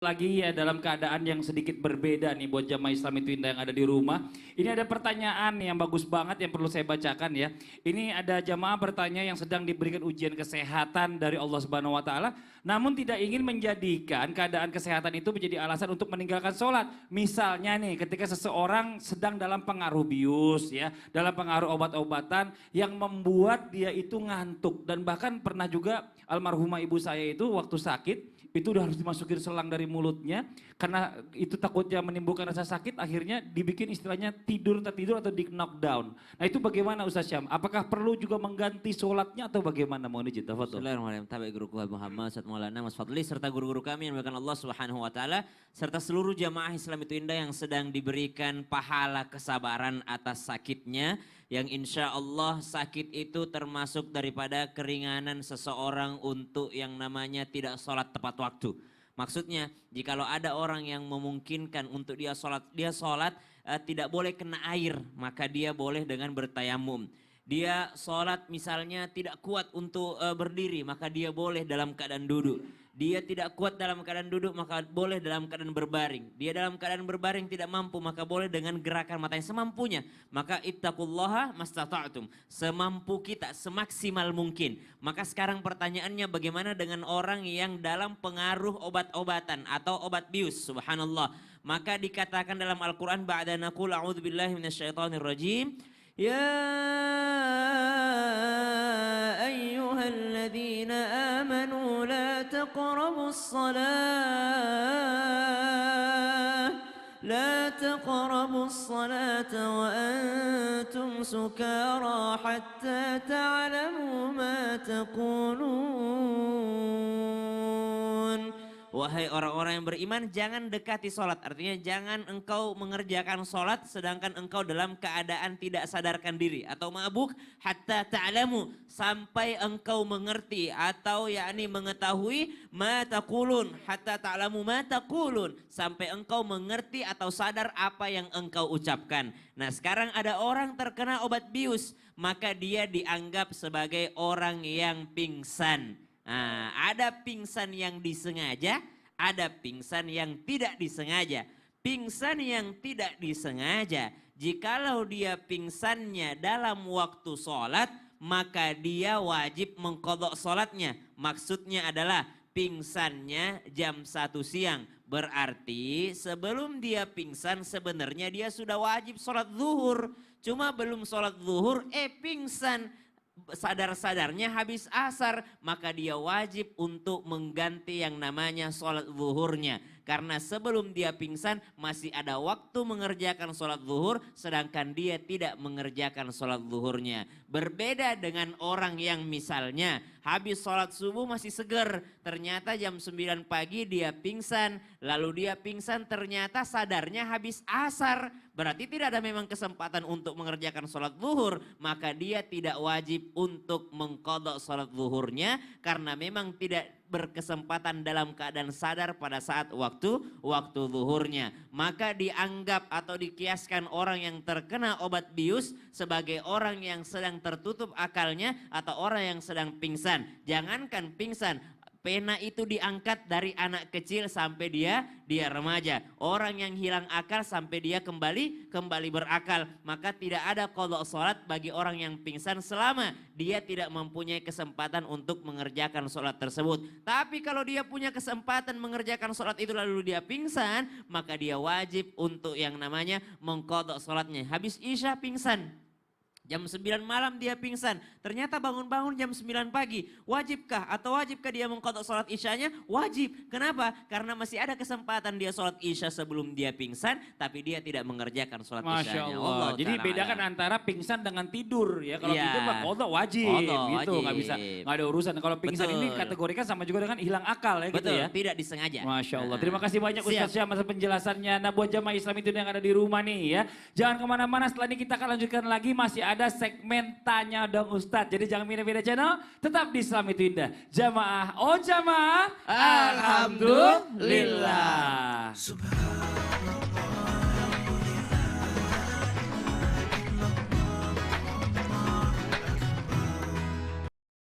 Lagi ya dalam keadaan yang sedikit berbeda nih buat jamaah Islam itu Indah yang ada di rumah. Ini ada pertanyaan yang bagus banget yang perlu saya bacakan ya. Ini ada jamaah bertanya yang sedang diberikan ujian kesehatan dari Allah Subhanahu wa taala, namun tidak ingin menjadikan keadaan kesehatan itu menjadi alasan untuk meninggalkan sholat. Misalnya nih ketika seseorang sedang dalam pengaruh bius ya, dalam pengaruh obat-obatan yang membuat dia itu ngantuk, dan bahkan pernah juga almarhumah ibu saya itu waktu sakit itu udah harus dimasukin selang dari mulutnya karena itu takutnya menimbulkan rasa sakit, akhirnya dibikin istilahnya tidur tertidur atau di knockdown. Nah itu bagaimana Ustaz Syam? Apakah perlu juga mengganti sholatnya atau bagaimana? Mohon izin, tafadhol. Bismillahirrahmanirrahim. Tabi guru Muhammad, Ustaz Maulana, Mas Fadli, serta guru-guru kami yang dimuliakan Allah Subhanahu wa taala, serta seluruh jamaah Islam itu Indah yang sedang diberikan pahala kesabaran atas sakitnya, yang insya Allah sakit itu termasuk daripada keringanan seseorang untuk yang namanya tidak sholat tepat waktu. Maksudnya jikalau ada orang yang memungkinkan untuk dia sholat tidak boleh kena air, maka dia boleh dengan bertayamum. Dia sholat misalnya tidak kuat untuk berdiri, maka dia boleh dalam keadaan duduk. Dia tidak kuat dalam keadaan duduk, maka boleh dalam keadaan berbaring. Dia dalam keadaan berbaring tidak mampu, maka boleh dengan gerakan matanya semampunya. Maka ittaqullaha mastata'tum. Semampu kita, semaksimal mungkin. Maka sekarang pertanyaannya, bagaimana dengan orang yang dalam pengaruh obat-obatan atau obat bius? Subhanallah. Maka dikatakan dalam Al-Quran, ba'da naqul a'udzubillahi minasyaitonirrajim. Ya ayyuhalladzina amanu la taqrabus salata wa antum sukara hatta ta'lamu ma taqulun. Wahai orang-orang yang beriman, jangan dekati sholat. Artinya jangan engkau mengerjakan sholat sedangkan engkau dalam keadaan tidak sadarkan diri atau mabuk, hatta ta'lamu, sampai engkau mengerti atau yakni mengetahui, ma taqulun, hatta ta'lamu ma taqulun, sampai engkau mengerti atau sadar apa yang engkau ucapkan. Nah sekarang ada orang terkena obat bius, maka dia dianggap sebagai orang yang pingsan. Nah, ada pingsan yang disengaja, ada pingsan yang tidak disengaja. Pingsan yang tidak disengaja, jikalau dia pingsannya dalam waktu sholat, maka dia wajib mengqadha sholatnya. Maksudnya adalah pingsannya jam 1 siang. Berarti sebelum dia pingsan sebenarnya dia sudah wajib sholat zuhur. Cuma belum sholat zuhur, pingsan. Sadar-sadarnya habis asar, maka dia wajib untuk mengganti yang namanya sholat zuhurnya. Karena sebelum dia pingsan masih ada waktu mengerjakan sholat zuhur, sedangkan dia tidak mengerjakan sholat zuhurnya. Berbeda dengan orang yang misalnya habis sholat subuh masih seger, ternyata jam 9 pagi dia pingsan, lalu dia pingsan ternyata sadarnya habis asar. Berarti tidak ada memang kesempatan untuk mengerjakan sholat zuhur, maka dia tidak wajib untuk mengqadha sholat zuhurnya karena memang tidak berkesempatan dalam keadaan sadar pada saat waktu zuhurnya. Maka dianggap atau dikiaskan orang yang terkena obat bius sebagai orang yang sedang tertutup akalnya atau orang yang sedang pingsan. Jangankan pingsan, pena itu diangkat dari anak kecil sampai dia remaja. Orang yang hilang akal sampai dia kembali berakal. Maka tidak ada qadha sholat bagi orang yang pingsan selama dia tidak mempunyai kesempatan untuk mengerjakan sholat tersebut. Tapi kalau dia punya kesempatan mengerjakan sholat itu lalu dia pingsan, maka dia wajib untuk yang namanya mengqadha sholatnya. Habis isya pingsan, jam 9 malam dia pingsan, ternyata bangun-bangun jam 9 pagi. Wajibkah dia mengqadha sholat isyanya? Wajib. Kenapa? Karena masih ada kesempatan dia sholat isya sebelum dia pingsan, tapi dia tidak mengerjakan sholat isyanya. Masya Allah. Jadi bedakan antara pingsan dengan tidur ya. Kalau tidur mah qadha wajib gitu, nggak bisa, nggak ada urusan. Kalau pingsan ini kategorikan sama juga dengan hilang akal ya. Betul, gitu ya. Tidak disengaja. Masya Allah. Terima kasih banyak Ustaz Syam atas penjelasannya. Nah buat jamaah Islam itu yang ada di rumah nih ya, jangan kemana-mana, setelah ini kita akan lanjutkan lagi, masih ada segmen Tanya Dong Ustadz. Jadi jangan pindah-pindah channel, tetap di Islam itu Indah. Jamaah, oh jamaah, alhamdulillah.